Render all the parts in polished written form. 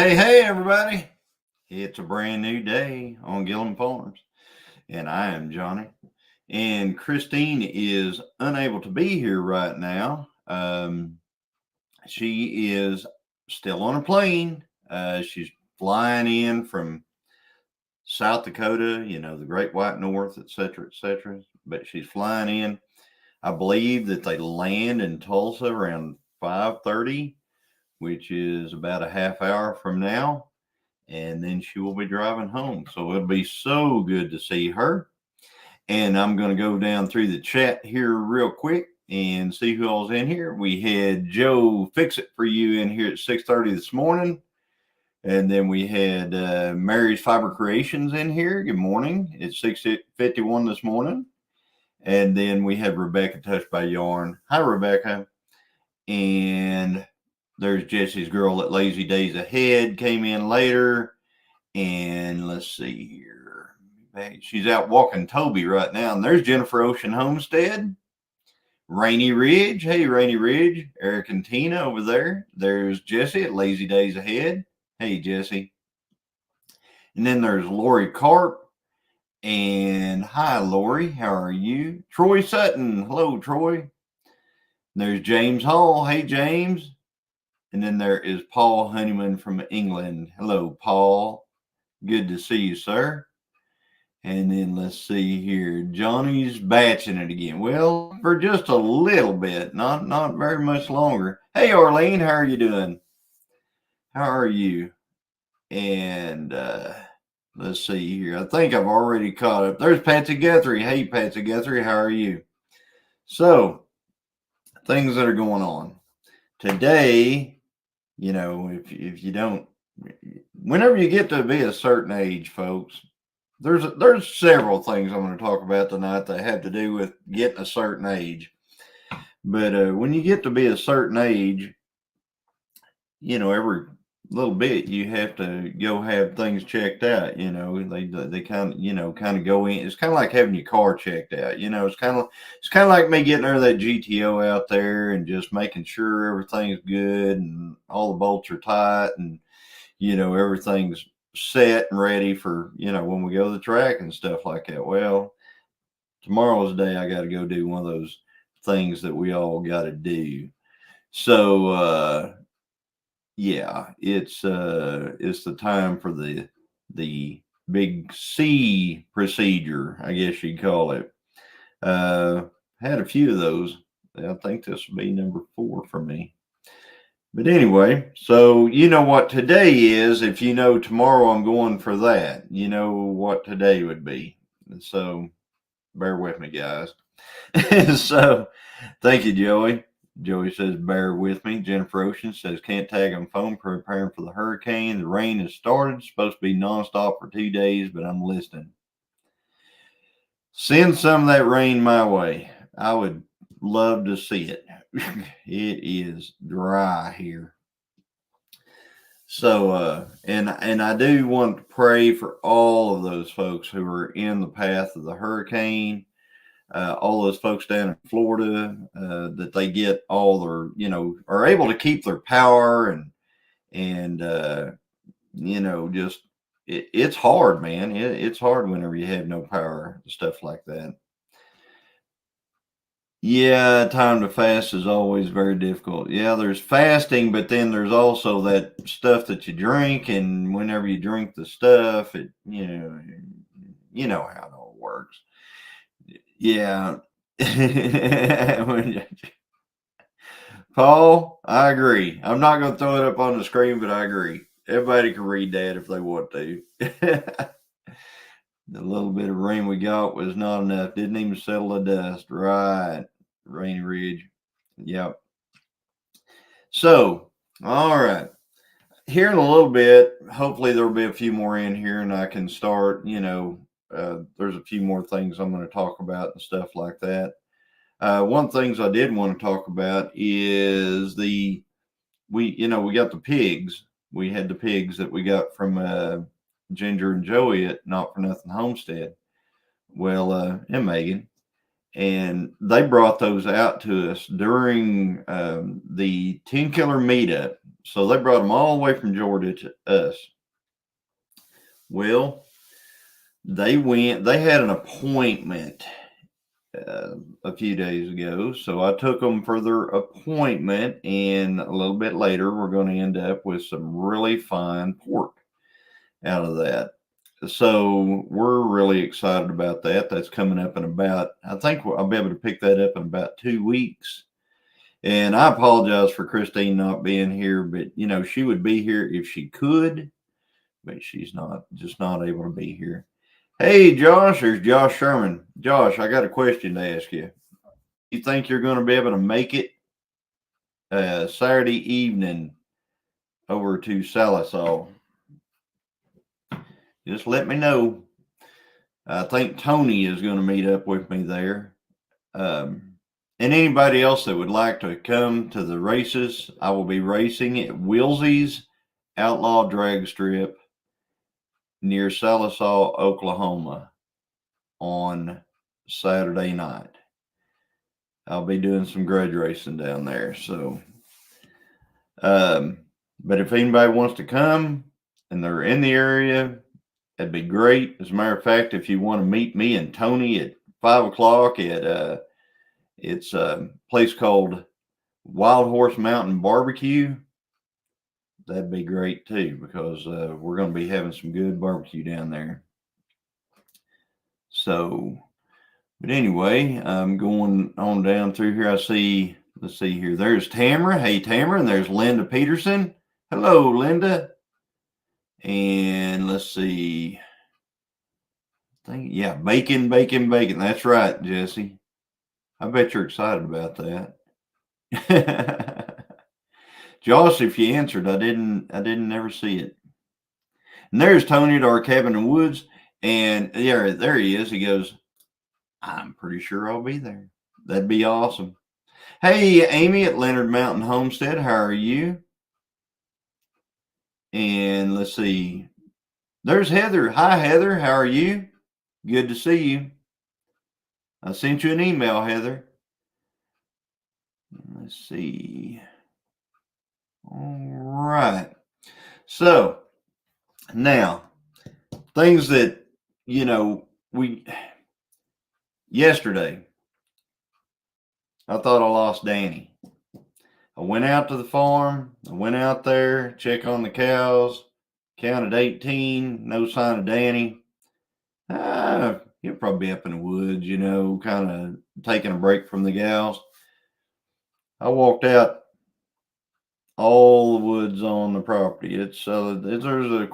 Hey, everybody. It's a brand new day on Gilliam Farms, and I am Johnny. And Christine is unable to be here right now. She is still on a plane. She's flying in from South Dakota, the Great White North, et cetera, et cetera. But she's flying in. I believe that they land in Tulsa around 5:30, which is about a half hour from now. And then she will be driving home. So it'll be so good to see her. And I'm going to go down through the chat here real quick and see who all's in here. We had Joe Fix It For You in here at 6:30 this morning. And then we had Mary's Fiber Creations in here. Good morning. It's 6:51 this morning. And then we have Rebecca Touched by Yarn. Hi, Rebecca. And there's Jesse's Girl at Lazy Days Ahead came in later. And let's see here. She's out walking Toby right now. And there's Jennifer Ocean Homestead. Rainy Ridge. Hey, Rainy Ridge. Eric and Tina over there. There's Jesse at Lazy Days Ahead. Hey, Jesse. And then there's Lori Carp. And hi, Lori. How are you? Troy Sutton. Hello, Troy. There's James Hall. Hey, James. And then there is Paul Honeyman from England. Hello, Paul. Good to see you, sir. And then let's see here. Johnny's batching it again. Well, for just a little bit, not very much longer. Hey, Arlene, how are you doing? How are you? And let's see here. I think I've already caught up. There's Patsy Guthrie. Hey, Patsy Guthrie, how are you? So, things that are going on today. If you don't, whenever you get to be a certain age, folks, there's several things I'm going to talk about tonight that have to do with getting a certain age. But when you get to be a certain age, every little bit you have to go have things checked out. They kind of go in. It's kind of like having your car checked out. It's kind of like me getting her that GTO out there and just making sure everything's good and all the bolts are tight and everything's set and ready for when we go to the track and stuff like that. Well, tomorrow's the day I got to go do one of those things that we all got to do. So yeah, it's the time for the big C procedure, I guess you'd call it. Had a few of those. I think this will be number 4 for me. But anyway, so you know what today is. If you know tomorrow I'm going for that, you know what today would be. So bear with me, guys. So thank you, Joey. Joey says, bear with me. Jennifer Ocean says, can't tag on phone, preparing for the hurricane. The rain has started. It's supposed to be nonstop for 2 days, but I'm listening. Send some of that rain my way. I would love to see it. It is dry here. So, and I do want to pray for all of those folks who are in the path of the hurricane. All those folks down in Florida, that they get all their, are able to keep their power and just it's hard, man. It's hard whenever you have no power, stuff like that. Yeah, time to fast is always very difficult. Yeah, there's fasting, but then there's also that stuff that you drink, and whenever you drink the stuff, you know how it all works. Yeah. Paul, I agree. I'm not going to throw it up on the screen, but I agree. Everybody can read that if they want to. The little bit of rain we got was not enough. Didn't even settle the dust. Right. Rainy Ridge. Yep. So All right. Here in a little bit, hopefully there'll be a few more in here and I can start, there's a few more things I'm going to talk about and stuff like that. One things I did want to talk about is we got the pigs. We had the pigs that we got from Ginger and Joey at Not for Nothing Homestead. Well, and Megan, and they brought those out to us during the 10 killer meetup. So they brought them all the way from Georgia to us. Well, they had an appointment a few days ago. So I took them for their appointment, and a little bit later, we're going to end up with some really fine pork out of that. So we're really excited about that. That's coming up in about, I think I'll be able to pick that up in about 2 weeks. And I apologize for Christine not being here, but she would be here if she could, but she's just not able to be here. Hey, Josh, there's Josh Sherman. Josh, I got a question to ask you. You think you're going to be able to make it Saturday evening over to Salisal? Just let me know. I think Tony is going to meet up with me there. And anybody else that would like to come to the races, I will be racing at Wilsey's Outlaw Drag Strip near Salisal, Oklahoma on Saturday night. I'll be doing some grudge racing down there. So, but if anybody wants to come and they're in the area, that'd be great. As a matter of fact, if you want to meet me and Tony at 5 o'clock at it's a place called Wild Horse Mountain Barbecue, that'd be great too, because we're going to be having some good barbecue down there. So, but anyway, I'm going on down through here. Let's see here. There's Tamara. Hey, Tamara. And there's Linda Peterson. Hello, Linda. And let's see. Yeah, bacon. That's right, Jesse. I bet you're excited about that. Josh, if you answered, I didn't ever see it. And there's Tony at our cabin in the woods. And yeah, there he is. He goes, I'm pretty sure I'll be there. That'd be awesome. Hey, Amy at Leonard Mountain Homestead, how are you? And let's see. There's Heather. Hi, Heather. How are you? Good to see you. I sent you an email, Heather. Let's see. All right. So now, things that, yesterday, I thought I lost Danny. I went out to the farm. I went out there, check on the cows, counted 18, no sign of Danny. He'll probably be up in the woods, kind of taking a break from the gals. I walked out all the woods on the property. There's a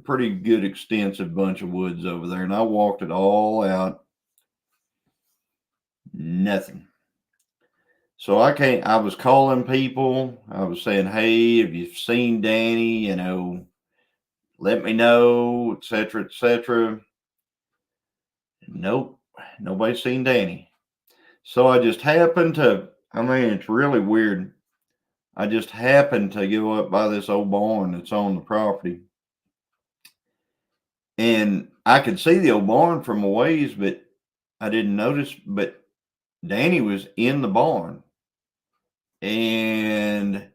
pretty good extensive bunch of woods over there, and I walked it all out. Nothing. So I was calling people. I was saying, hey, have you seen Danny? Let me know, etc., etc. Nope, nobody's seen Danny. So I just happened to, it's really weird. I just happened to go up by this old barn that's on the property. And I could see the old barn from a ways, but I didn't notice. But Danny was in the barn. And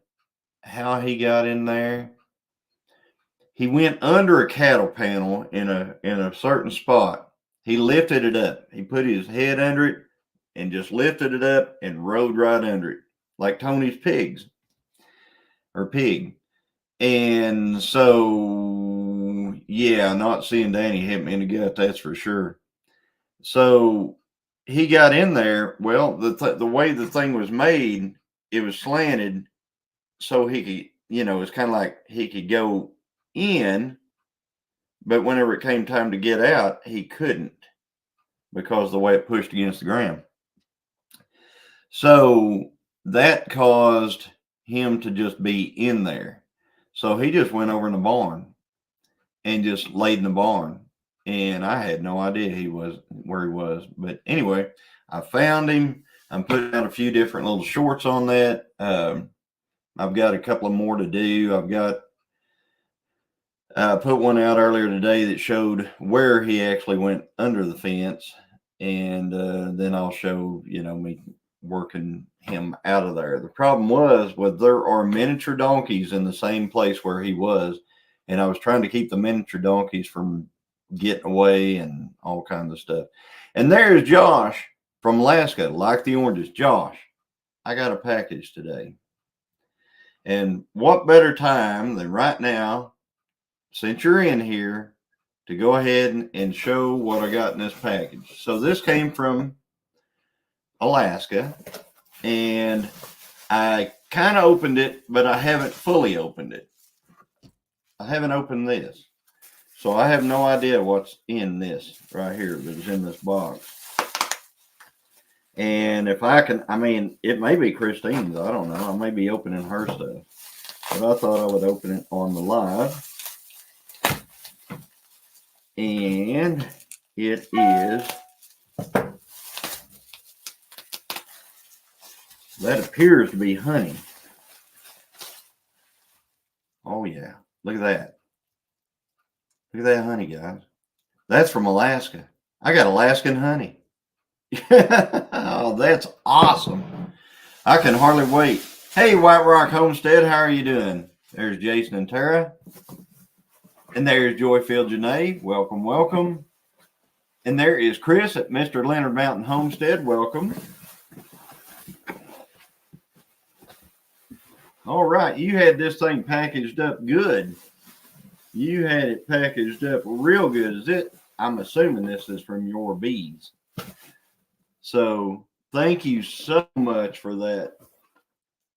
how he got in there, he went under a cattle panel in a certain spot. He lifted it up. He put his head under it and just lifted it up and rode right under it, like Tony's pig. And so, yeah, not seeing Danny hit me in the gut, that's for sure. So he got in there. Well, the way the thing was made, it was slanted, so he could, it's kind of like he could go in, but whenever it came time to get out, he couldn't, because the way it pushed against the ground. So that caused him to just be in there. So he just went over in the barn and just laid in the barn. And I had no idea he was where he was. But anyway, I found him. I'm putting out a few different little shorts on that. I've got a couple of more to do. I put one out earlier today that showed where he actually went under the fence. And then I'll show, me working him out of there. The problem was there are miniature donkeys in the same place where he was. And I was trying to keep the miniature donkeys from getting away and all kinds of stuff. And there's Josh from Alaska, like the oranges. Josh, I got a package today. And what better time than right now, since you're in here, to go ahead and show what I got in this package. So this came from Alaska, and I kind of opened it, but I haven't fully opened it. I haven't opened this. So I have no idea what's in this right here that is in this box. And if I can, it may be Christine's. I don't know. I may be opening her stuff. But I thought I would open it on the live. And it is, that appears to be honey. Oh yeah, look at that. Look at that honey, guys. That's from Alaska. I got Alaskan honey. Oh, that's awesome. I can hardly wait. Hey, White Rock Homestead, how are you doing? There's Jason and Tara. And there's Joyfield Janae. Welcome, welcome. And there is Chris at Mr. Leonard Mountain Homestead. Welcome. All right. You had this thing packaged up good. You had it packaged up real good. Is it? I'm assuming this is from your bees. So thank you so much for that.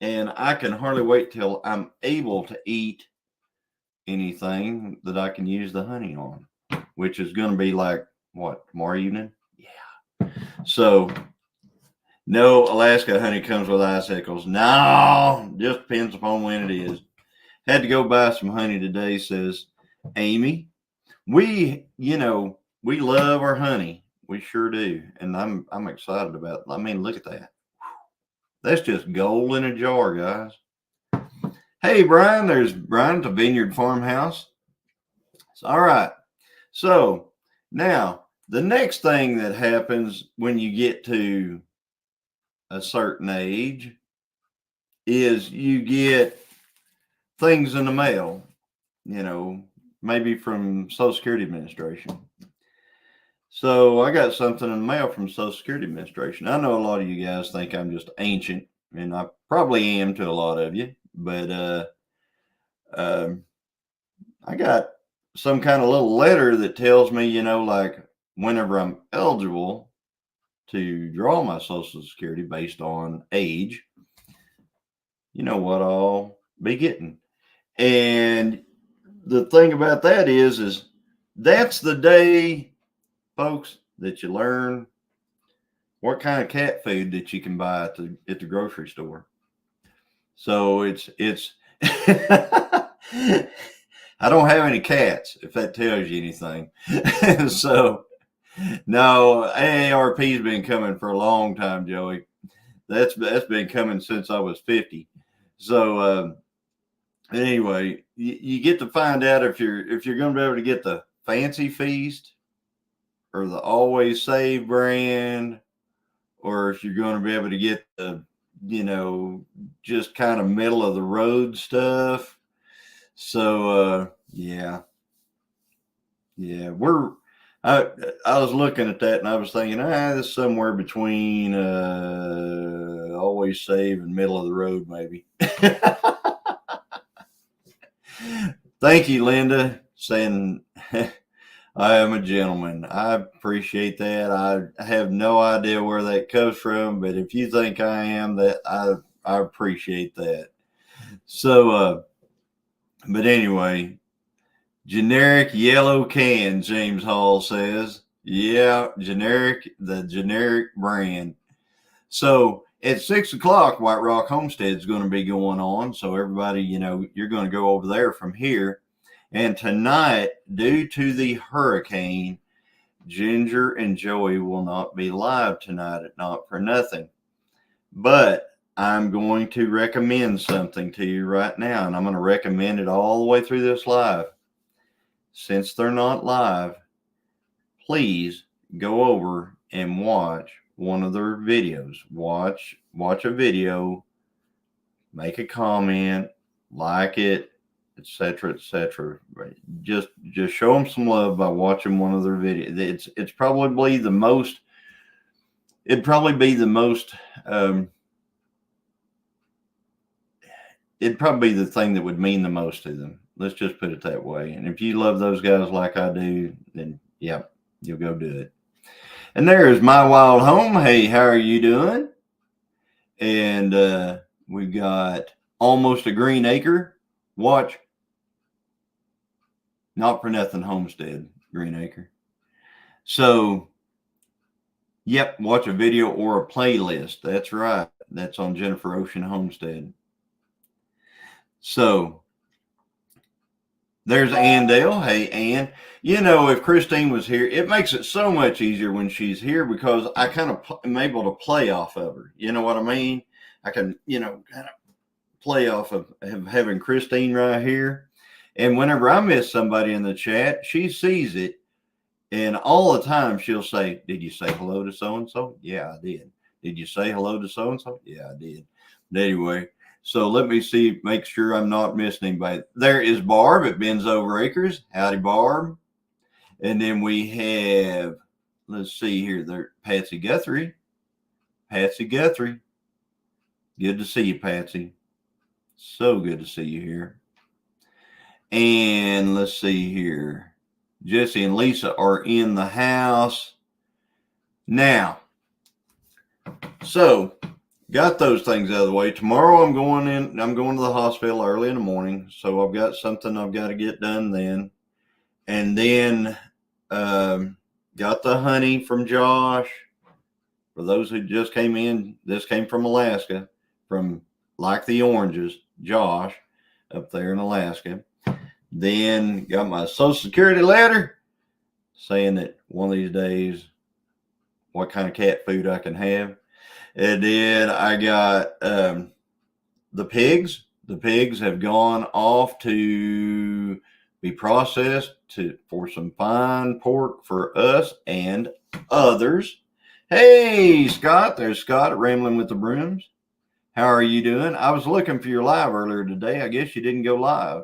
And I can hardly wait till I'm able to eat anything that I can use the honey on, which is going to be like, what, tomorrow evening? Yeah. So, no, Alaska honey comes with icicles. No, just depends upon when it is. Had to go buy some honey today, says Amy. We love our honey. We sure do. And I'm excited about it. Look at that. That's just gold in a jar, guys. Hey, Brian, there's Brian at the Vineyard Farmhouse. All right. So now the next thing that happens when you get to a certain age is you get things in the mail, maybe from Social Security Administration. So I got something in the mail from Social Security Administration. I know a lot of you guys think I'm just ancient, and I probably am to a lot of you. But I got some kind of little letter that tells me, like whenever I'm eligible to draw my Social Security based on age, what I'll be getting. And the thing about that is that's the day, folks, that you learn what kind of cat food that you can buy at the grocery store. So it's I don't have any cats, if that tells you anything. So no, AARP's been coming for a long time, Joey. That's been coming since I was 50. So anyway, you get to find out if you're going to be able to get the Fancy Feast or the Always Save brand, or if you're going to be able to get the just kind of middle of the road stuff. So yeah, I was looking at that and I was thinking, this is somewhere between Always Save and middle of the road, maybe. Thank you, Linda, saying I am a gentleman. I appreciate that. I have no idea where that comes from, but if you think I am, that I appreciate that. So, but anyway, generic yellow can, James Hall says. Yeah, the generic brand. So at 6 o'clock, White Rock Homestead is going to be going on. So everybody, you're going to go over there from here. And tonight, due to the hurricane, Ginger and Joey will not be live tonight at Not For Nothing. But I'm going to recommend something to you right now, and I'm going to recommend it all the way through this live. Since they're not live, please go over and watch one of their videos. Watch a video, make a comment, like it, etc., etc. Just show them some love by watching one of their videos. It's probably the most. It'd probably be the most. It'd probably be the thing that would mean the most to them. Let's just put it that way. And if you love those guys like I do, then yeah, you'll go do it. And there's My Wild Home. Hey, how are you doing? And we've got Almost a Green Acre. Watch Not For Nothing Homestead, Green Acre. So, yep, watch a video or a playlist. That's right. That's on Jennifer Ocean Homestead. So, there's Andale. Hey, Ann. If Christine was here, it makes it so much easier when she's here because I kind of am able to play off of her. You know what I mean? I can, kind of play off of having Christine right here. And whenever I miss somebody in the chat, she sees it. And all the time she'll say, did you say hello to so-and-so? Yeah, I did. Did you say hello to so-and-so? Yeah, I did. But anyway, so let me see, make sure I'm not missing anybody. There is Barb at Ben's Over Acres. Howdy, Barb. And then we have, let's see here, there, Patsy Guthrie. Patsy Guthrie. Good to see you, Patsy. So good to see you here. And let's see here. Jesse and Lisa are in the house now. So, got those things out of the way. Tomorrow I'm going to the hospital early in the morning. So I've got something I've got to get done then. And then got the honey from Josh. For those who just came in, this came from Alaska, from Like the Oranges, Josh, up there in Alaska. Then got my Social Security letter saying that one of these days, what kind of cat food I can have. And then I got the pigs. The pigs have gone off to be processed for some fine pork for us and others. Hey, Scott. There's Scott at Rambling with the Brooms. How are you doing? I was looking for your live earlier today. I guess you didn't go live.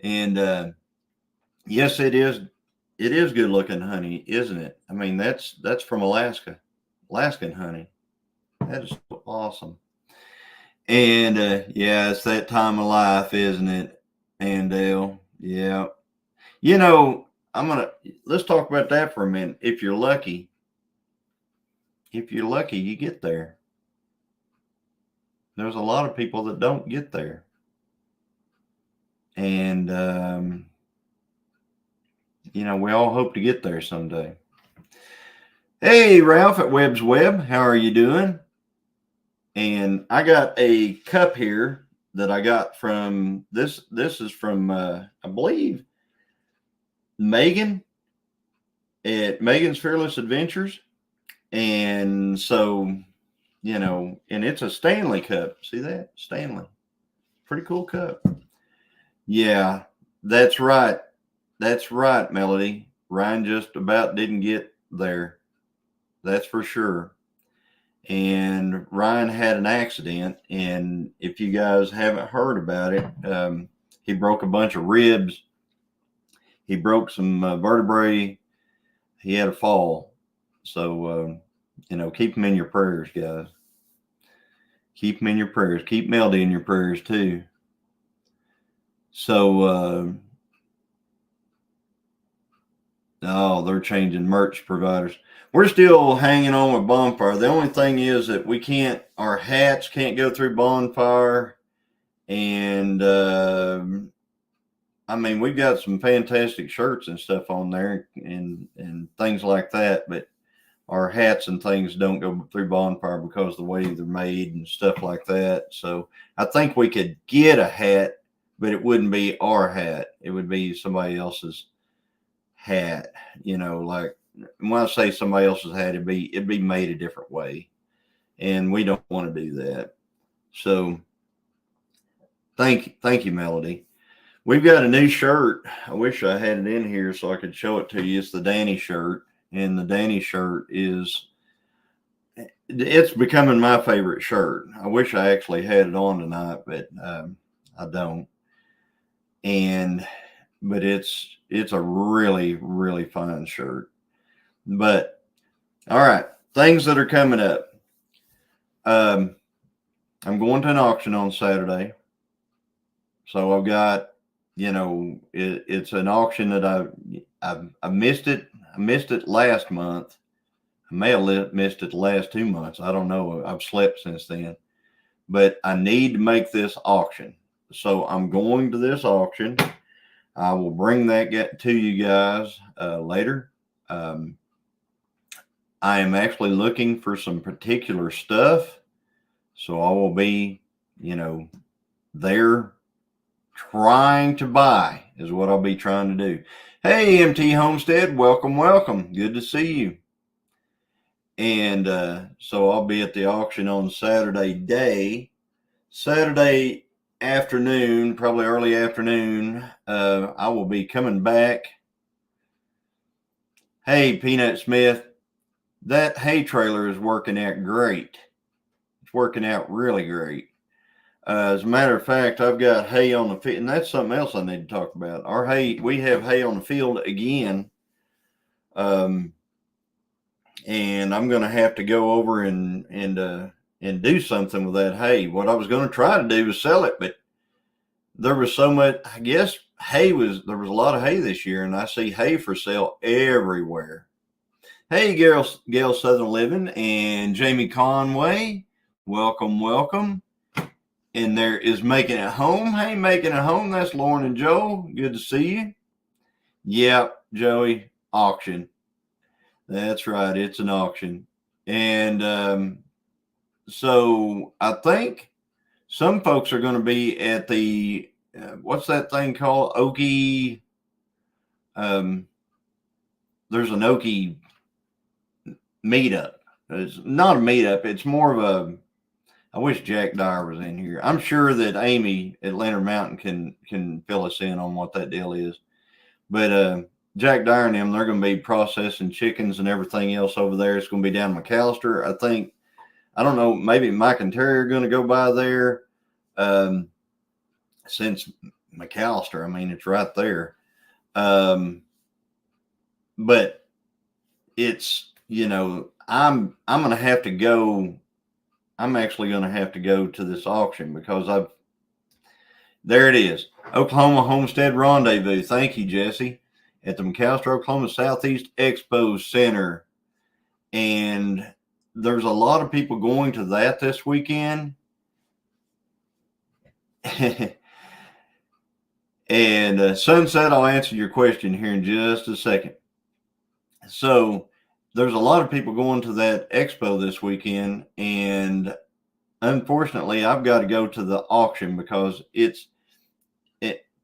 And yes, it is. It is good looking honey, isn't it? I mean, that's from Alaska, Alaskan honey. That is awesome. And yeah, it's that time of life, isn't it? Andale, yeah. Let's talk about that for a minute. If you're lucky, you get there. There's a lot of people that don't get there. And, we all hope to get there someday. Hey, Ralph at Webb's Web. How are you doing? And I got a cup here that I got from this is from, I believe, Megan at Megan's Fearless Adventures. And so, and it's a Stanley cup. See that? Stanley. Pretty cool cup. Yeah, that's right. That's right, Melody. Ryan just about didn't get there. That's for sure. And Ryan had an accident. And if you guys haven't heard about it, he broke a bunch of ribs. He broke some vertebrae. He had a fall. So, keep him in your prayers, guys. Keep him in your prayers. Keep Melody in your prayers, too. So, they're changing merch providers. We're still hanging on with Bonfire. The only thing is that our hats can't go through Bonfire. And, we've got some fantastic shirts and stuff on there and things like that. But our hats and things don't go through bonfire because of the way they're made and stuff like that. So I think we could get a hat, but it wouldn't be our hat. It would be somebody else's hat, like when I say somebody else's hat, it'd be made a different way. And we don't want to do that. So thank you, Melody. We've got a new shirt. I wish I had it in here so I could show it to you. It's the Danny shirt. And the Danny shirt it's becoming my favorite shirt. I wish I actually had it on tonight, but I don't. But it's a really, really fine shirt. But all right, things that are coming up. I'm going to an auction on Saturday. So I've got, it's an auction that I missed it. I missed it last month. I may have missed it the last 2 months. I don't know. I've slept since then. But I need to make this auction. So I'm going to this auction. I will bring that to you guys later. I am actually looking for some particular stuff. So I will be, there trying to buy is what I'll be trying to do. Hey, MT Homestead, welcome. Good to see you. And so I'll be at the auction on Saturday afternoon, probably early afternoon. I will be coming back. Hey, Peanut Smith, that hay trailer is working out great. It's working out really great. As a matter of fact, I've got hay on the field, and that's something else I need to talk about. Our hay, we have hay on the field again. And I'm going to have to go over and do something with that hay. What I was going to try to do was sell it, but there was so much, I guess there was a lot of hay this year, and I see hay for sale everywhere. Hey, Gail Southern Living and Jamie Conway, welcome. And there is Making It Home. Hey, Making It Home, that's Lauren and Joe. Good to see you. Yep, Joey, auction. That's right, it's an auction. And so I think some folks are going to be at the, what's that thing called? Okie. There's an Okie meetup. It's not a meetup. It's more of a, I wish Jack Dyer was in here. I'm sure that Amy at Leonard Mountain can fill us in on what that deal is. But Jack Dyer and them, they're going to be processing chickens and everything else over there. It's going to be down in McAllister. I don't know, maybe Mike and Terry are going to go by there. Since McAllister, I mean, it's right there. But it's, I'm going to have to go. I'm actually going to have to go to this auction because there it is. Oklahoma Homestead Rendezvous. Thank you, Jesse. At the McAllister, Oklahoma Southeast Expo Center. And there's a lot of people going to that this weekend. And Sunset, I'll answer your question here in just a second. So there's a lot of people going to that expo this weekend, and unfortunately, I've got to go to the auction because it's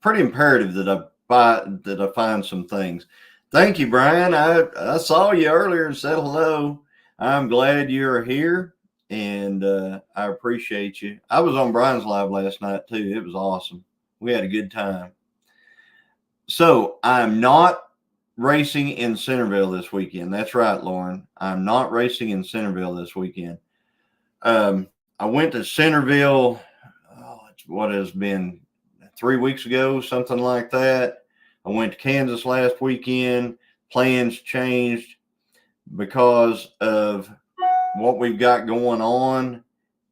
pretty imperative that I find some things. Thank you, Brian. I saw you earlier and said hello. I'm glad you're here, and I appreciate you. I was on Brian's live last night too. It was awesome. We had a good time. So I'm not racing in Centerville this weekend. That's right, Lauren. I'm not racing in Centerville this weekend. I went to Centerville, it's what has been 3 weeks ago, something like that. I went to Kansas last weekend. Plans changed because of what we've got going on.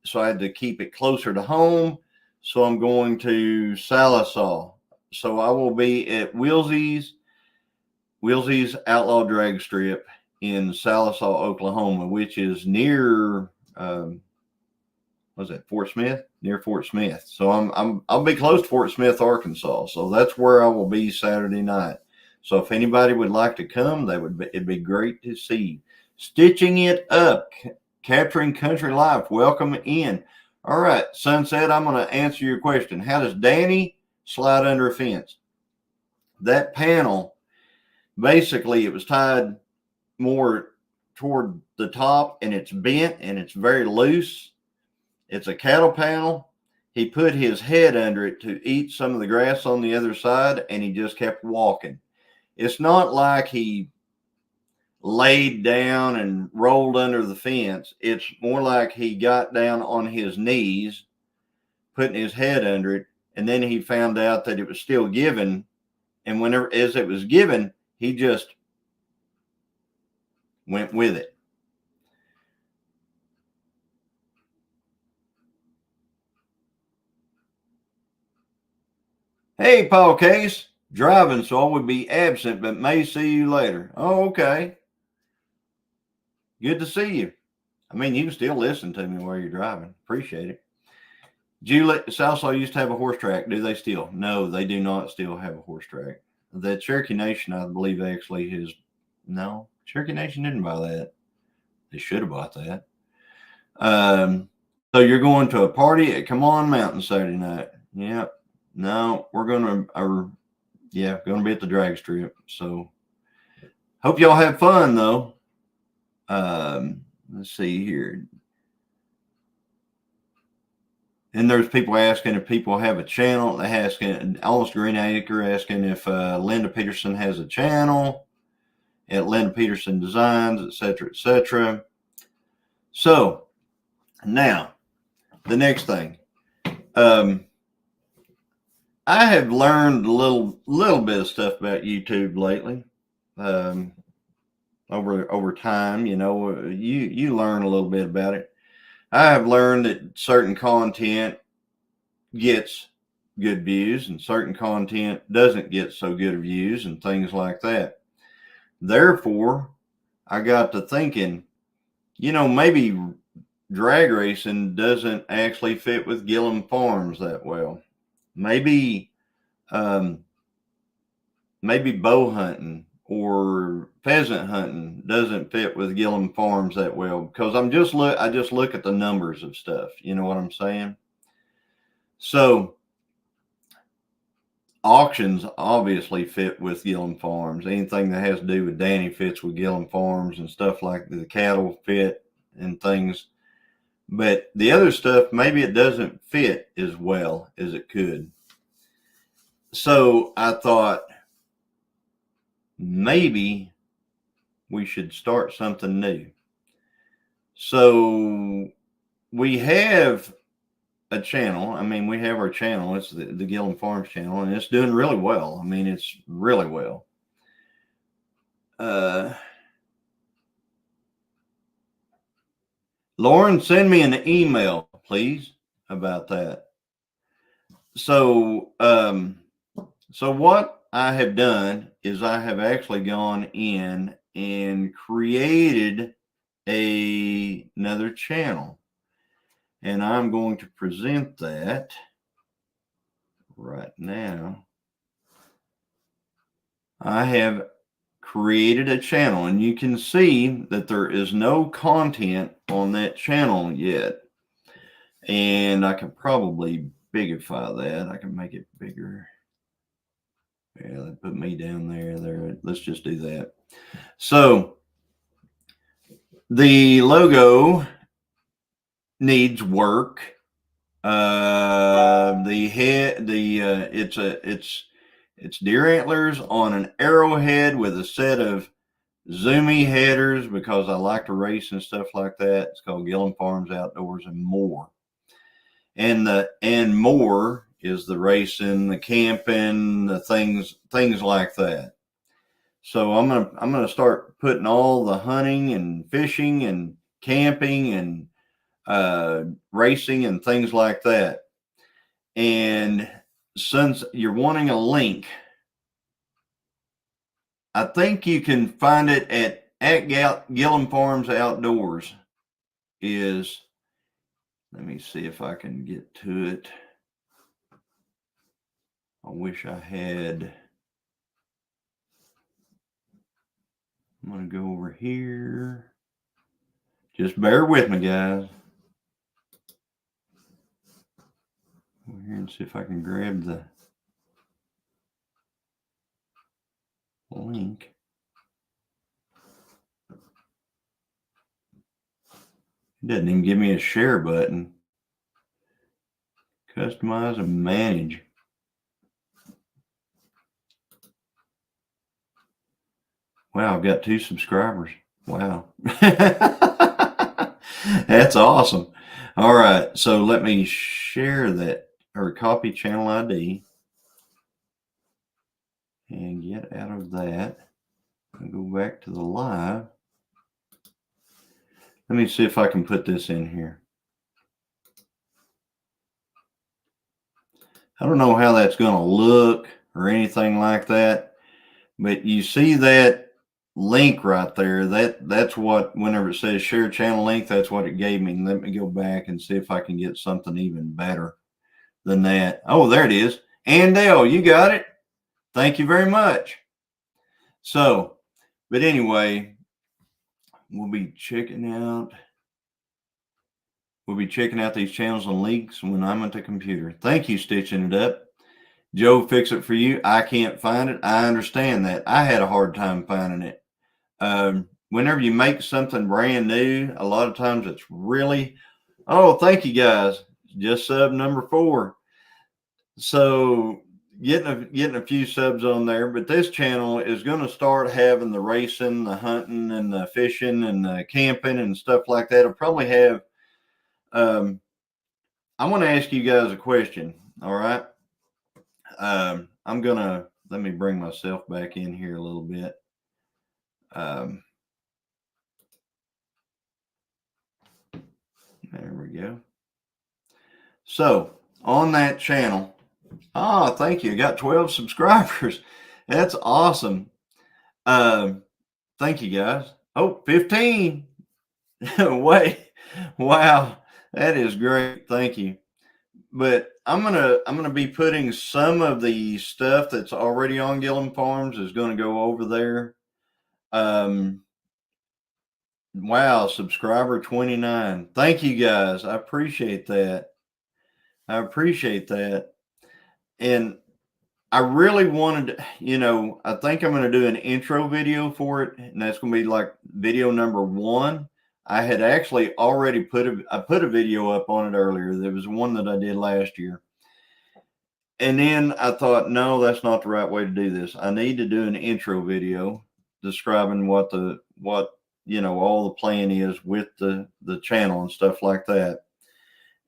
So I had to keep it closer to home. So I'm going to Salisaw. So I will be at Wilsey's Outlaw Drag Strip in Salisaw, Oklahoma, which is near Fort Smith? Near Fort Smith. So I'll be close to Fort Smith, Arkansas. So that's where I will be Saturday night. So if anybody would like to come, it'd be great to see you. Stitching it up, capturing country life. Welcome in. All right, Sunset, I'm going to answer your question. How does Danny slide under a fence? That panel, basically, it was tied more toward the top, and it's bent and it's very loose. It's a cattle panel. He put his head under it to eat some of the grass on the other side, and he just kept walking. It's not like he laid down and rolled under the fence. It's more like he got down on his knees, putting his head under it, and then he found out that it was still giving. And whenever as it was given, he just went with it. Hey, Paul Case, driving, so I would be absent, but may see you later. Oh, okay. Good to see you. I mean, you can still listen to me while you're driving. Appreciate it. Juliet, Southside used to have a horse track. Do they still? No, they do not still have a horse track. The Cherokee Nation, I believe, actually has. No, Cherokee Nation didn't buy that. They should have bought that. So you're going to a party at Come On Mountain Saturday night? Yep. No, we're going to, going to be at the drag strip. So hope y'all have fun though. Let's see here. And there's people asking if people have a channel. They asking, Alice Greenacre asking if Linda Peterson has a channel at Linda Peterson Designs, etc., etc. So now the next thing. I have learned a little bit of stuff about YouTube lately. Over time, you learn a little bit about it. I have learned that certain content gets good views and certain content doesn't get so good views and things like that. Therefore, I got to thinking, maybe drag racing doesn't actually fit with Gilliam Farms that well. Maybe bow hunting or pheasant hunting doesn't fit with Gilliam Farms that well because I just look at the numbers of stuff. You know what I'm saying? So auctions obviously fit with Gilliam Farms. Anything that has to do with Danny fits with Gilliam Farms and stuff like the cattle fit and things. But the other stuff, maybe it doesn't fit as well as it could. So I thought maybe we should start something new. So we have a channel. I mean, we have our channel. It's the Gilliam Farms channel, and it's doing really well. I mean, it's really well. Lauren, send me an email, please, about that. So, so what I have done is I have actually gone in and created another channel, and I'm going to present that right now. I have created a channel, and you can see that there is no content on that channel yet. And I can probably bigify that. I can make it bigger. Yeah, they put me down there. Let's just do that. So the logo needs work. The head, it's deer antlers on an arrowhead with a set of zoomy headers because I like to race and stuff like that. It's called Gilliam Farms Outdoors and More. And more is the racing, the camping, the things like that. So I'm gonna start putting all the hunting and fishing and camping and racing and things like that. And since you're wanting a link, I think you can find it at Gilliam Farms Outdoors. Let me see if I can get to it. I wish I had. I'm going to go over here. Just bear with me, guys. Over here and see if I can grab the link. It doesn't even give me a share button. Customize and manage. Wow, I've got 2 subscribers. Wow. That's awesome. All right, so let me share that or copy channel ID and get out of that and go back to the live. Let me see if I can put this in here. I don't know how that's going to look or anything like that, but you see that link right there. That's what, whenever it says share channel link, that's what it gave me. Let me go back and see if I can get something even better than that. Oh, there it is. Andell, you got it. Thank you very much. So, but anyway, we'll be checking out these channels and links when I'm at the computer. Thank you, Stitching It Up. Joe, fix it for you. I can't find it. I understand that. I had a hard time finding it. Whenever you make something brand new, a lot of times it's really, oh, thank you guys. Just sub number 4. So getting a few subs on there, but this channel is going to start having the racing, the hunting, and the fishing, and the camping and stuff like that. I'll probably have, I want to ask you guys a question. All right. Let me bring myself back in here a little bit. There we go. So on that channel, thank you. I got 12 subscribers. That's awesome. Thank you guys. Oh, 15. Wait, wow, that is great. Thank you. But I'm gonna be putting some of the stuff that's already on Gilliam Farms is going to go over there. Wow, subscriber 29. Thank you guys. I appreciate that. And I really wanted, I think I'm going to do an intro video for it, and that's going to be like video number 1. I had actually already put a video up on it earlier. There was one that I did last year. And then I thought, no, that's not the right way to do this. I need to do an intro video describing what all the plan is with the channel and stuff like that.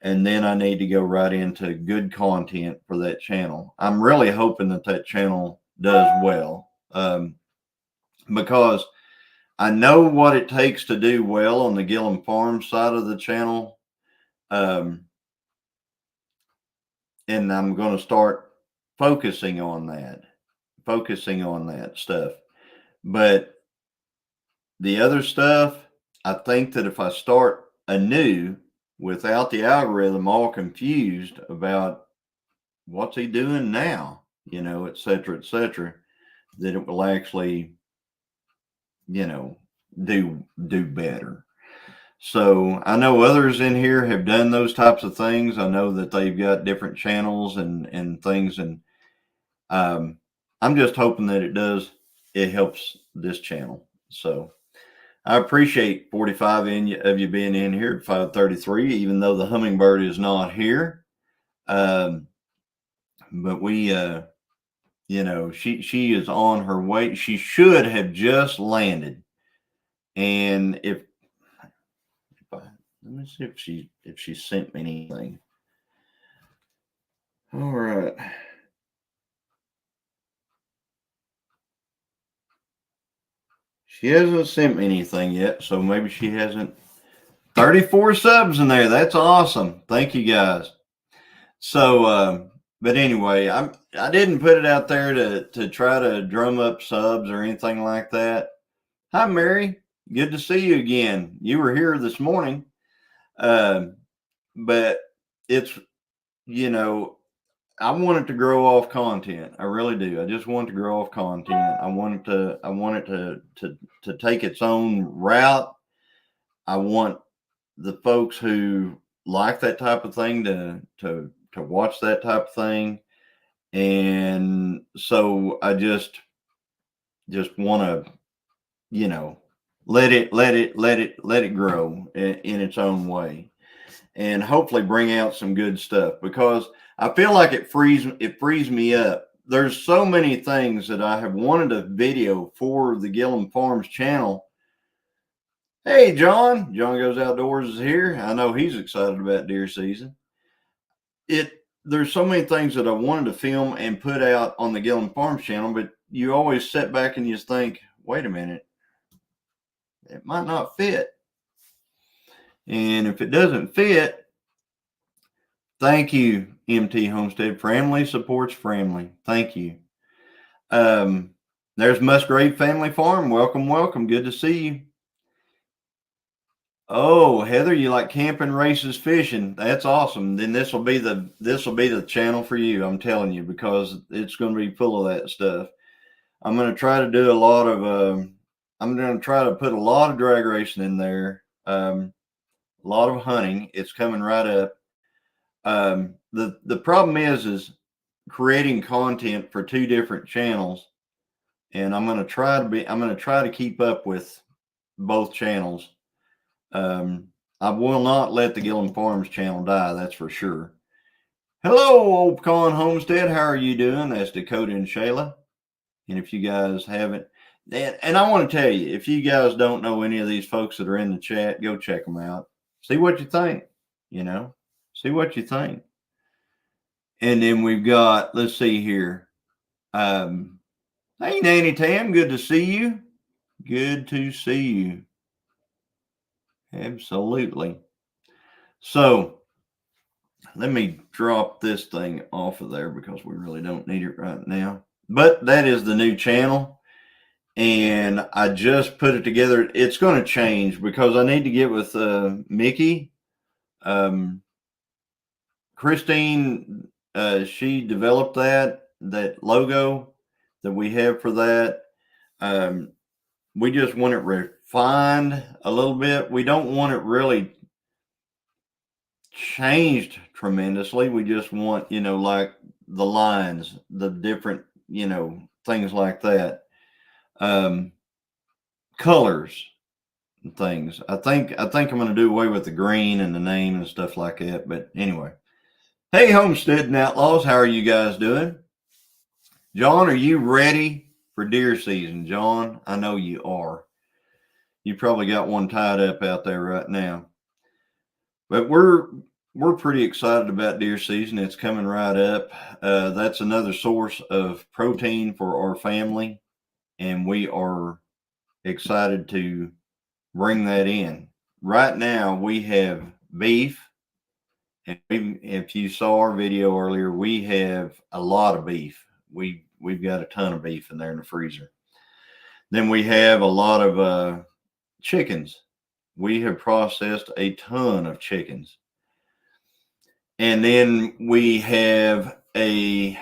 And then I need to go right into good content for that channel. I'm really hoping that channel does well, because I know what it takes to do well on the Gilliam Farm side of the channel. And I'm going to start focusing on that stuff. But the other stuff, I think that if I start anew without the algorithm all confused about what's he doing now, et cetera, that it will actually, do better. So I know others in here have done those types of things. I know that they've got different channels and things. And I'm just hoping that it helps this channel. So I appreciate 45 of you being in here at 5:33, even though the hummingbird is not here. But we, she is on her way. She should have just landed. And let me see if she sent me anything. All right. She hasn't sent me anything yet, so maybe she hasn't. 34 subs in there. That's awesome. Thank you guys. So, but anyway, I didn't put it out there to try to drum up subs or anything like that. Hi, Mary. Good to see you again. You were here this morning. But it's, I wanted to grow off content. I really do. I just want to grow off content. I want it to take its own route. I want the folks who like that type of thing to watch that type of thing. And so I just want to, let it grow in its own way, and hopefully bring out some good stuff, because I feel like it frees me up. There's so many things that I have wanted to video for the Gilliam Farms channel. Hey, John Goes Outdoors is here. I know he's excited about deer season. There's so many things that I wanted to film and put out on the Gilliam Farms channel, but you always sit back and you think, wait a minute, it might not fit. And if it doesn't fit, thank you, MT Homestead. Family supports family. Thank you. There's Musgrave Family Farm. Welcome, welcome. Good to see you. Oh, Heather, you like camping, races, fishing? That's awesome. Then this will be the channel for you. I'm telling you, because it's going to be full of that stuff. I'm going to try to do a lot of. I'm going to try to put a lot of drag racing in there. A lot of hunting. It's coming right up. The problem is creating content for two different channels, and I'm going to try to keep up with both channels. I will not let the Gilliam Farms channel die, that's for sure. Hello, Old Pecan Homestead. How are you doing? That's Dakota and Shayla. And if you guys haven't, and I want to tell you, if you guys don't know any of these folks that are in the chat, go check them out. See what you think, see what you think. And then we've got, let's see here. Hey, Nanny Tam, good to see you. Good to see you. Absolutely. So let me drop this thing off of there because we really don't need it right now. But that is the new channel, and I just put it together. It's going to change because I need to get with Mickey. Christine, she developed that logo that we have for that. We just want it refined a little bit. We don't want it really changed tremendously. We just want, like the lines, the different, things like that. Colors and things. I think I'm going to do away with the green and the name and stuff like that. But anyway, hey, Homestead and Outlaws, how are you guys doing? John, are you ready for deer season? John, I know you are. You probably got one tied up out there right now. But we're pretty excited about deer season. It's coming right up. That's another source of protein for our family, and we are excited to bring that in. Right now, we have beef, and if you saw our video earlier, we have a lot of beef. We've got a ton of beef in there in the freezer. Then we have a lot of chickens. We have processed a ton of chickens. And then we have we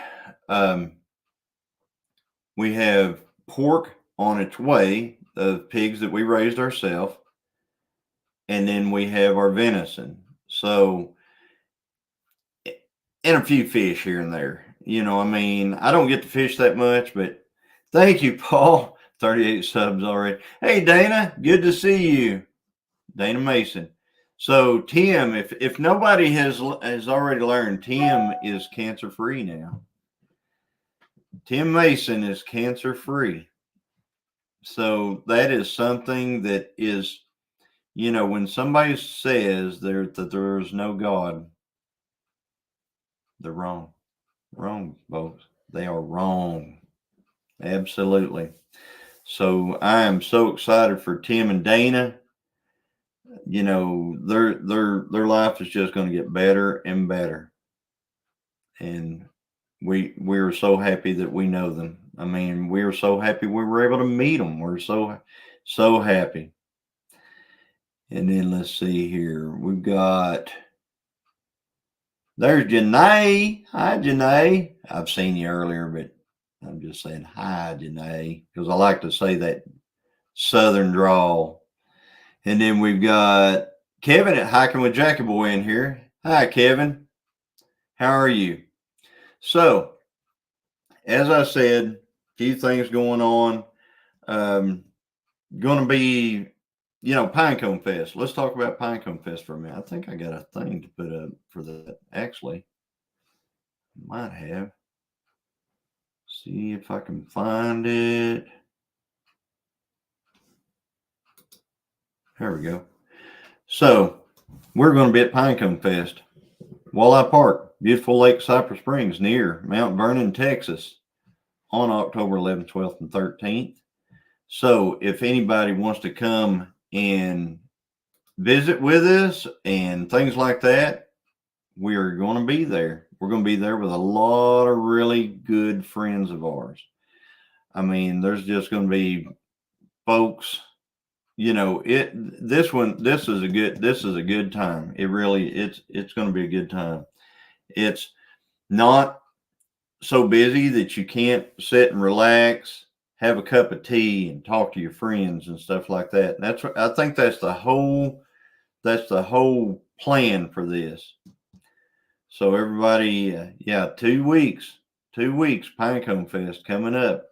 have pork on its way of pigs that we raised ourselves. And then we have our venison. So, and a few fish here and there. I don't get to fish that much, but thank you, Paul. 38 subs already. Hey, Dana, good to see you. Dana Mason. So Tim, if nobody has already learned, Tim is cancer free now. Tim Mason is cancer free. So that is something that is, when somebody says that there is no God, they're wrong. Wrong, folks. They are wrong. Absolutely. So I am so excited for Tim and Dana. Their life is just going to get better and better. And we're so happy that we know them. I mean, we're so happy we were able to meet them. We're so happy. And then let's see here. We've got, there's Janae. Hi, Janae. I've seen you earlier, but I'm just saying hi, Janae, because I like to say that Southern drawl. And then we've got Kevin at Hiking with Jackie Boy in here. Hi, Kevin. How are you? So, as I said, a few things going on. Going to be, Pinecone Fest. Let's talk about Pinecone Fest for a minute. I think I got a thing to put up for that. Actually, might have. See if I can find it. There we go. So, we're going to be at Pinecone Fest, Walleye Park, beautiful Lake Cypress Springs near Mount Vernon, Texas, on October 11th, 12th, and 13th. So, if anybody wants to come and visit with us and things like that, we are going to be there. We're going to be there with a lot of really good friends of ours. I mean, there's just going to be folks, this is a good time. It's going to be a good time. It's not so busy that you can't sit and relax, have a cup of tea and talk to your friends and stuff like that. And I think that's the whole plan for this. So everybody, 2 weeks, Pinecone Fest coming up.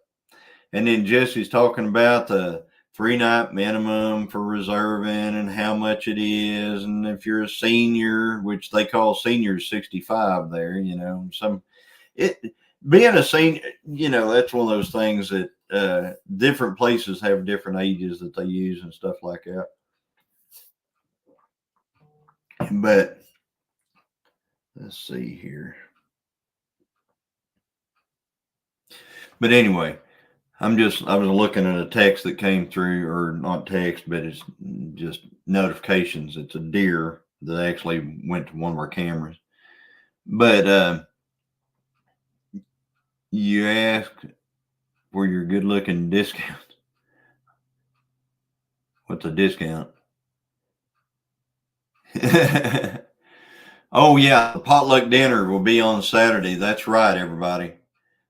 And then Jesse's talking about the 3-night minimum for reserving and how much it is. And if you're a senior, which they call seniors 65 there, being a senior, that's one of those things that different places have different ages that they use and stuff like that. But let's see here. But anyway, I was looking at a text that came through, or not text, but it's just notifications. It's a deer that actually went to one of our cameras. But you asked for your good looking discount. What's a discount? Oh, yeah. The potluck dinner will be on Saturday. That's right, everybody.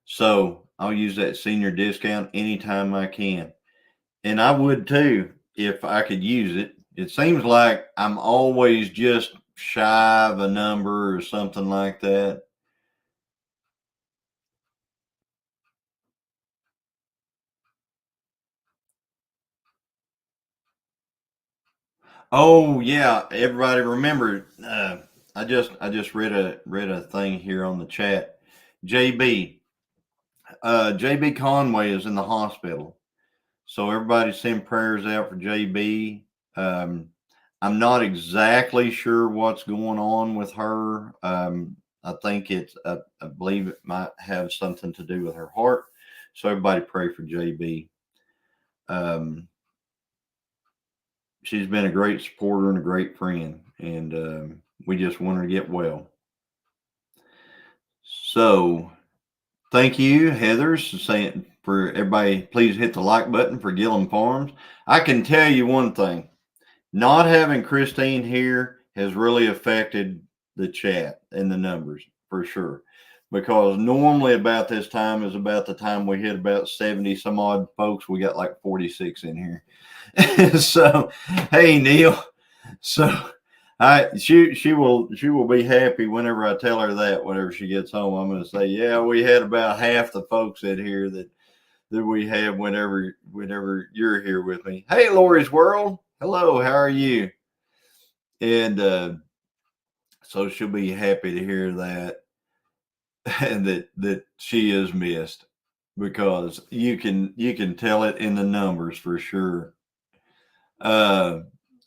So I'll use that senior discount anytime I can. And I would too if I could use it. It seems like I'm always just shy of a number or something like that. Oh yeah, everybody remember. I just read a thing here on the chat. JB, JB Conway is in the hospital, so everybody send prayers out for JB. Um, I'm not exactly sure what's going on with her. I think I believe it might have something to do with her heart. So everybody pray for JB. Um, she's been a great supporter and a great friend, and we just want her to get well. So thank you, Heather, saying for everybody. Please hit the like button for Gilliam Farms. I can tell you one thing: not having Christine here has really affected the chat and the numbers for sure. Because normally about this time is about the time we hit about 70 some odd folks. We got like 46 in here. So, hey, Neil. So, she will be happy whenever I tell her that. Whenever she gets home, I'm going to say, yeah, we had about half the folks in here that we have whenever you're here with me. Hey, Lori's World. Hello, how are you? And so she'll be happy to hear that and that she is missed, because you can tell it in the numbers for sure. Uh,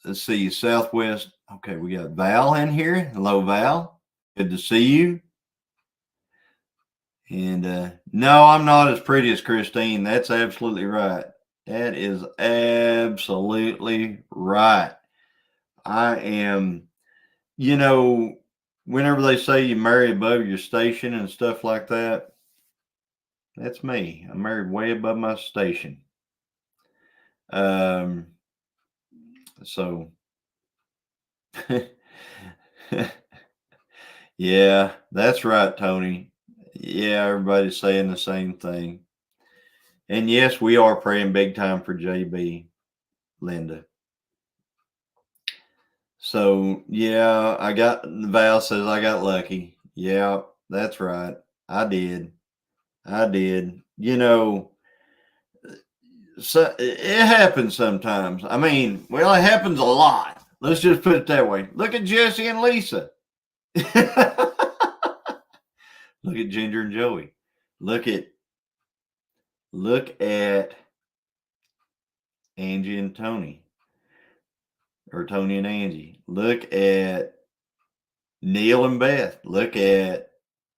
let's see, Southwest. Okay, we got Val in here. Hello, Val. Good to see you. And no, I'm not as pretty as Christine. That's absolutely right. That is absolutely right. I am, you know, whenever they say you marry above your station and stuff like that, that's me. I'm married way above my station. Um, so yeah, that's right, Tony. Yeah, everybody's saying the same thing. And yes, we are praying big time for JB, Linda. So yeah, Val says I got lucky. Yeah, that's right. I did. I did. So it happens sometimes. I mean, well, it happens a lot. Let's just put it that way. Look at Jesse and Lisa. Look at Ginger and Joey. Look at look at Angie and Tony, or Tony and Angie. Look at Neil and Beth. Look at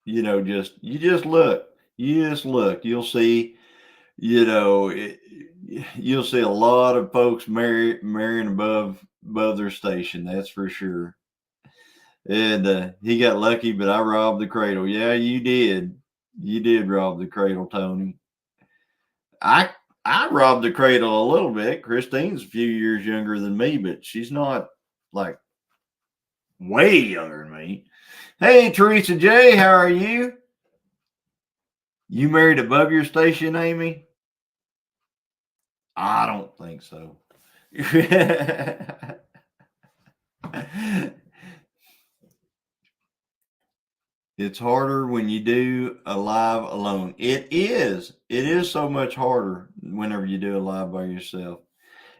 you just look. You just look. You'll see. You know, it, you'll see a lot of folks marrying above their station. That's for sure. And he got lucky, but I robbed the cradle. Yeah, you did. You did rob the cradle, Tony. I I robbed the cradle a little bit. Christine's a few years younger than me, but she's not like way younger than me. Hey, Teresa J, how are you? You married above your station, Amy? I don't think so. It's harder when you do a live alone. It is. It is so much harder whenever you do a live by yourself.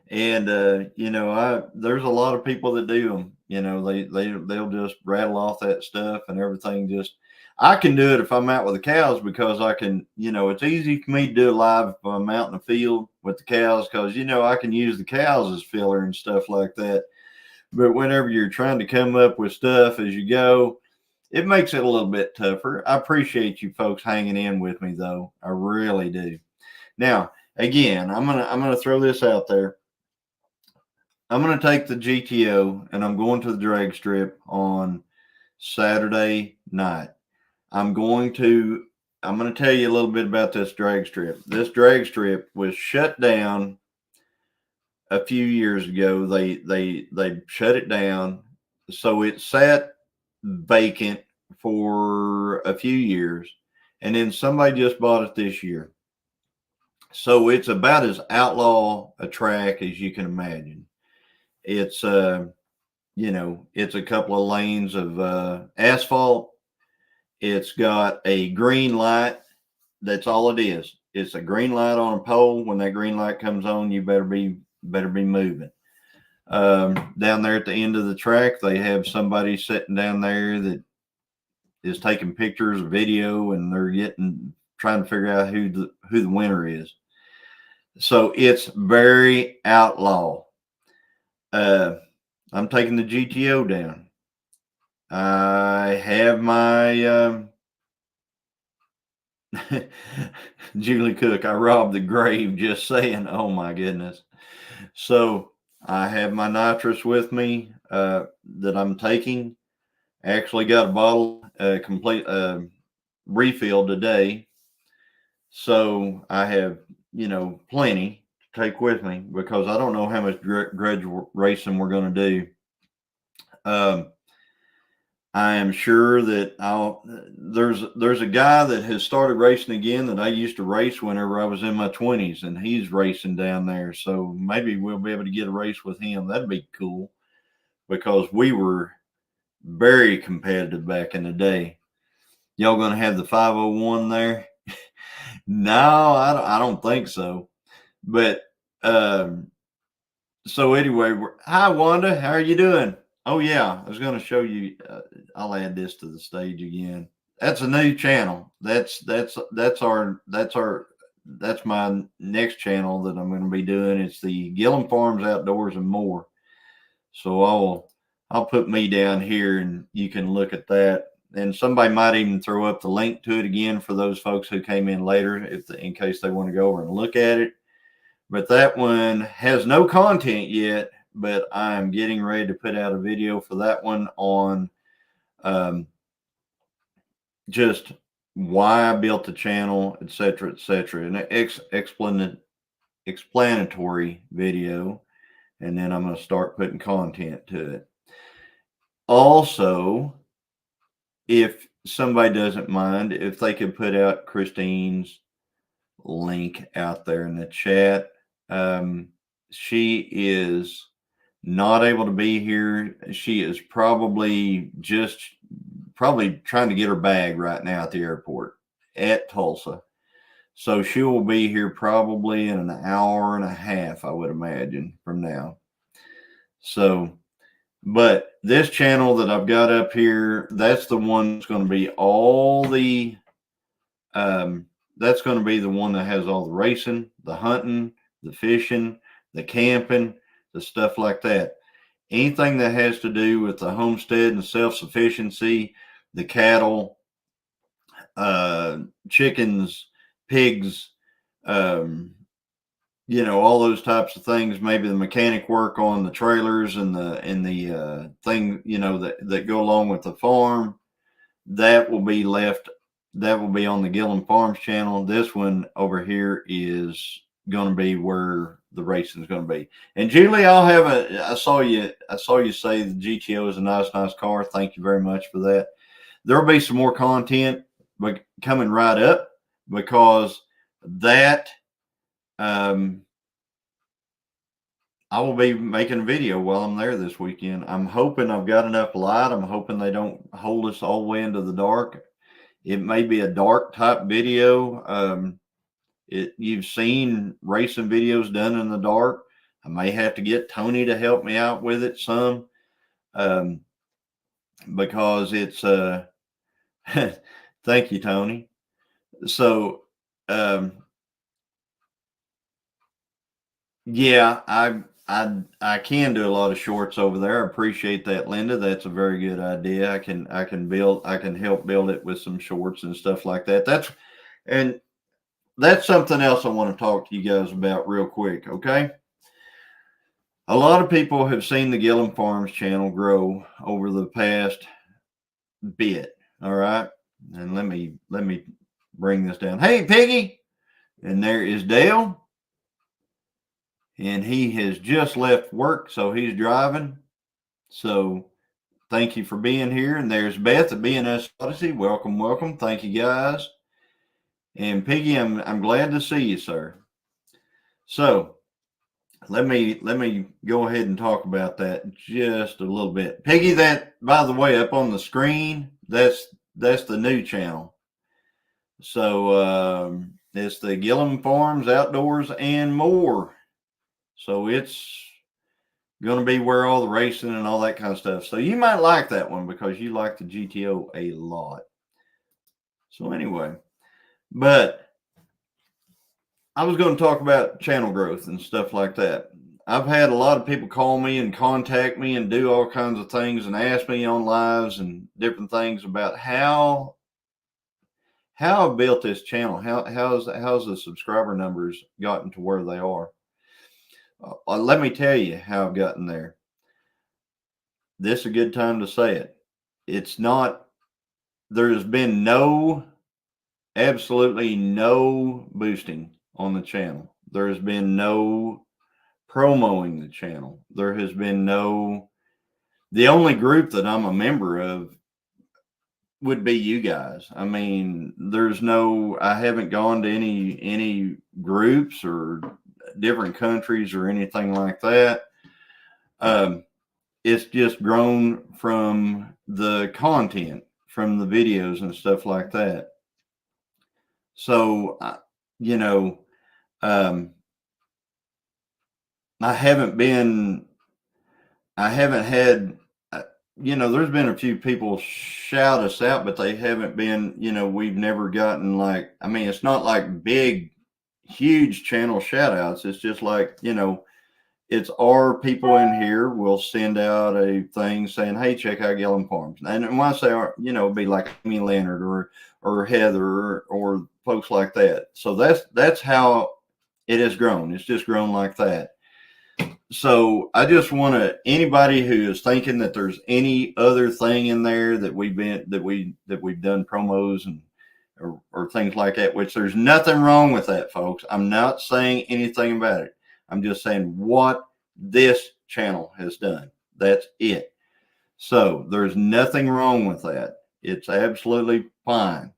And I there's a lot of people that do them. They'll just rattle off that stuff and everything. Just I can do it if I'm out with the cows because I can. It's easy for me to do it live if I'm out in the field with the cows because I can use the cows as filler and stuff like that. But whenever you're trying to come up with stuff as you go, it makes it a little bit tougher. I appreciate you folks hanging in with me though. I really do. Now, again, I'm gonna throw this out there. I'm going to take the GTO and I'm going to the drag strip on Saturday night. I'm going to I'm going to tell you a little bit about this drag strip. This drag strip was shut down a few years ago. They shut it down, so it sat vacant for a few years, and then somebody just bought it this year. So it's about as outlaw a track as you can imagine. It's it's a couple of lanes of asphalt. It's got a green light. That's all it is. It's a green light on a pole. When that green light comes on, you better be moving. Down there at the end of the track, they have somebody sitting down there that is taking pictures, video, and they're trying to figure out who the winner is. So it's very outlaw. Uh, I'm taking the GTO down. I have my Julie Cook. I robbed the grave. Just saying. Oh my goodness. So I have my nitrous with me that I'm taking. Actually got a bottle complete refill today. So I have plenty to take with me because I don't know how much grudge racing we're going to do. I am sure that there's a guy that has started racing again that I used to race whenever I was in my 20s, and he's racing down there. So maybe we'll be able to get a race with him. That'd be cool because we were very competitive back in the day. Y'all gonna have the 501 there? No, I don't think so. But um, so anyway, hi Wanda, how are you doing? Oh yeah, I was going to show you. I'll add this to the stage again. That's a new channel. That's my next channel that I'm going to be doing. It's the Gilliam Farms Outdoors and More. So I'll put me down here and you can look at that. And somebody might even throw up the link to it again for those folks who came in later, in case they want to go over and look at it. But that one has no content yet, but I'm getting ready to put out a video for that one on just why I built the channel, etc., etc. An explanatory video, and then I'm going to start putting content to it. Also, if somebody doesn't mind, if they could put out Christine's link out there in the chat. She is not able to be here. She is probably trying to get her bag right now at the airport at Tulsa. So she will be here probably in an hour and a half, I would imagine, from now. So, but this channel that I've got up here, that's the one that's going to be that's going to be the one that has all the racing, the hunting, the fishing, the camping, the stuff like that. Anything that has to do with the homestead and self-sufficiency, the cattle, chickens, pigs, um, all those types of things. Maybe the mechanic work on the trailers and the thing, that go along with the farm. That will be left. That will be on the Gilliam Farms channel. This one over here is going to be where the racing is going to be. And Julie, I saw you say the GTO is a nice car. Thank you very much for that. There'll be some more content coming right up, because that I will be making a video while I'm there this weekend. I'm hoping I've got enough light. I'm hoping they don't hold us all the way into the dark. It may be a dark type video. You've seen racing videos done in the dark. I may have to get Tony to help me out with it some, because it's thank you, Tony. So yeah, I can do a lot of shorts over there. I appreciate that, Linda. That's a very good idea. I can help build it with some shorts and stuff like that. That's something else I want to talk to you guys about real quick, okay? A lot of people have seen the Gilliam Farms channel grow over the past bit, all right? And let me bring this down. Hey, Piggy! And there is Dale. And he has just left work, so he's driving. So thank you for being here. And there's Beth at B&S Odyssey. Welcome, welcome. Thank you, guys. And Piggy, I'm glad to see you, sir. So let me go ahead and talk about that just a little bit. Piggy, that, by the way, up on the screen, that's the new channel. So it's the Gilliam Farms Outdoors and More. So it's going to be where all the racing and all that kind of stuff. So you might like that one because you like the GTO a lot. So anyway, but I was going to talk about channel growth and stuff like that. I've had a lot of people call me and contact me and do all kinds of things and ask me on lives and different things about how I built this channel. How's the subscriber numbers gotten to where they are? Let me tell you how I've gotten there. This is a good time to say it. It's not, there's been absolutely no boosting on the channel. There's been no promoting the channel. There has been the only group that I'm a member of would be you guys. I mean, I haven't gone to any groups or different countries or anything like that. It's just grown from the content, from the videos and stuff like that. So, I haven't had, there's been a few people shout us out, but they haven't been, we've never gotten it's not like big, huge channel shout outs. It's just like, it's our people in here will send out a thing saying, hey, check out Gilliam Farms. And when I say, it'd be like Amy Leonard or Heather or folks like that. So that's how it has grown. It's just grown like that. So I just want anybody who is thinking that there's any other thing in there that we've done promos and or things like that, which there's nothing wrong with that, folks. I'm not saying anything about it. I'm just saying what this channel has done. That's it. So there's nothing wrong with that. It's absolutely fine.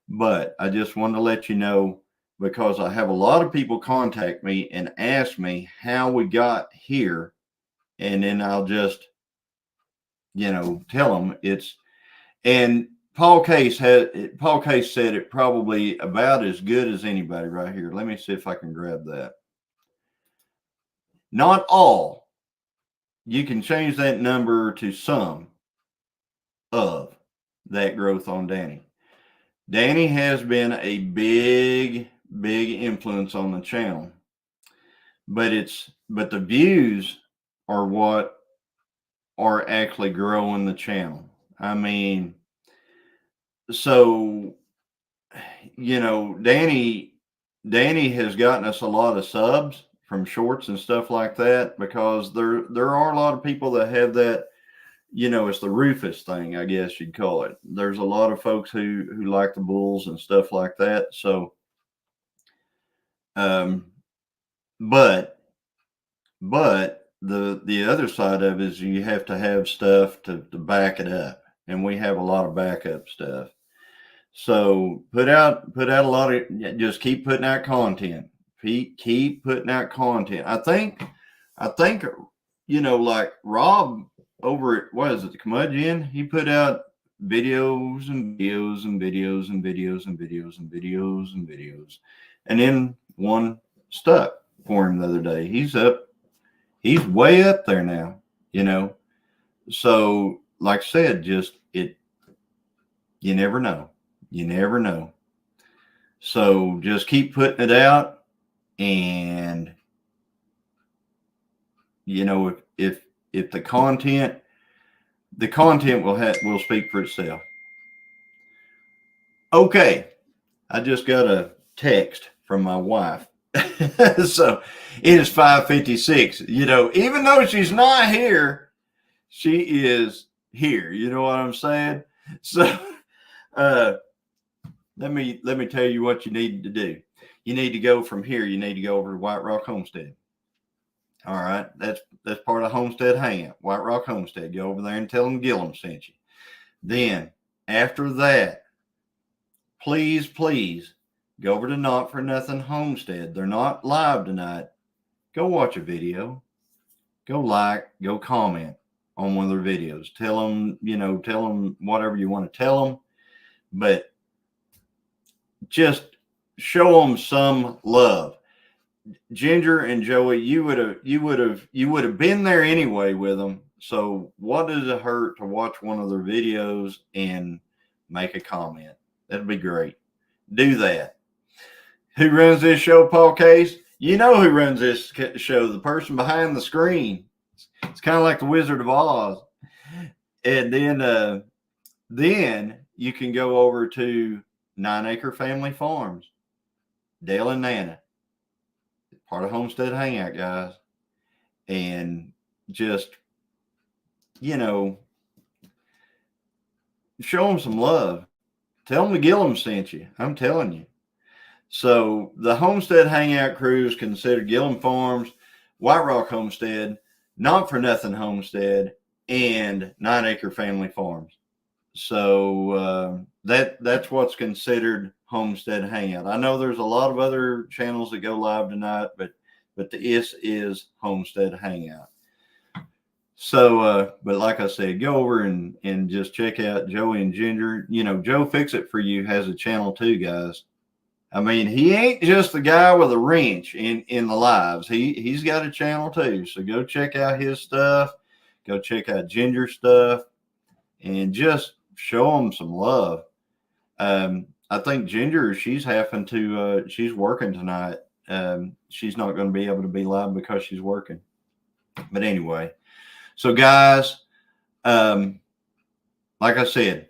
But I just wanted to let you know, because I have a lot of people contact me and ask me how we got here and then I'll just, tell them it's. And Paul Case said it probably about as good as anybody right here. Let me see if I can grab that. Not all. You can change that number to some of that growth on Danny. Danny has been a big influence on the channel, but the views are what are actually growing the channel. I mean, so Danny has gotten us a lot of subs from shorts and stuff like that, because there are a lot of people that have that. It's the Rufus thing, I guess you'd call it. There's a lot of folks who like the bulls and stuff like that. So, but the other side of it is you have to have stuff to back it up, and we have a lot of backup stuff. So put out a lot of, just keep putting out content. Keep putting out content. I think like Rob over at, what is it, the Curmudgeon, he put out videos and videos and videos and videos and videos and videos and videos, and then one stuck for him the other day. He's way up there now, so like I said, you never know. So just keep putting it out, and if the content will speak for itself. Okay, I just got a text from my wife. So it is 5:56. Even though she's not here, she is here. You know what I'm saying? So let me tell you what you need to do. You need to go from here. You need to go over to White Rock Homestead. All right, that's part of Homestead Hangout, White Rock Homestead. Go over there and tell them Gilliam sent you. Then after that, please go over to Not For Nothing Homestead. They're not live tonight. Go watch a video. Go go comment on one of their videos. Tell them whatever you want to tell them, but just show them some love. Ginger and Joey, you would have been there anyway with them. So what does it hurt to watch one of their videos and make a comment? That'd be great. Do that. Who runs this show, Paul Case? You know who runs this show, the person behind the screen. It's kind of like the Wizard of Oz. And then you can go over to 9 Acre Family Farms. Dale and Nana, part of Homestead Hangout, guys. And just, show them some love. Tell them the Gilliam sent you. I'm telling you. So the Homestead Hangout crew is considered Gilliam Farms, White Rock Homestead, Not For Nothing Homestead, and 9 Acre Family Farms. So that's what's considered Homestead Hangout. I know there's a lot of other channels that go live tonight, but this is Homestead Hangout. So, but like I said, go over and just check out Joey and Ginger. Joe Fix It For You has a channel too, guys. I mean, he ain't just the guy with a wrench in the lives. He's got a channel too. So go check out his stuff. Go check out Ginger's stuff, and just show them some love. I think Ginger, she's she's working tonight. She's not going to be able to be live because she's working. But anyway, so guys, like I said,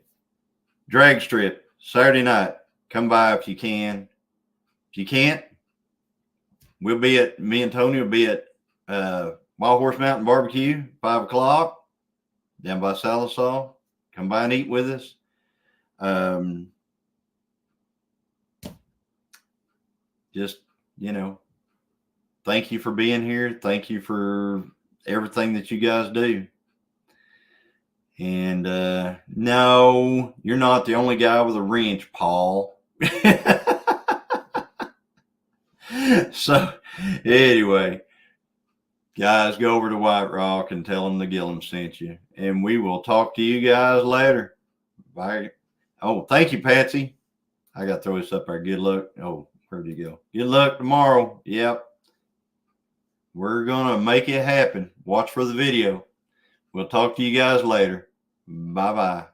drag strip Saturday night. Come by if you can. If you can't, me and Tony will be at Wild Horse Mountain Barbecue, 5 o'clock, down by Salisaw. Come by and eat with us. Just, thank you for being here. Thank you for everything that you guys do. And no, you're not the only guy with a wrench, Paul. So anyway, Guys, go over to White Rock and tell them the Gilliam sent you. And we will talk to you guys later. Bye. Oh, thank you, Patsy. I got to throw this up there. Good luck. Oh, where'd you go? Good luck tomorrow. Yep. We're going to make it happen. Watch for the video. We'll talk to you guys later. Bye-bye.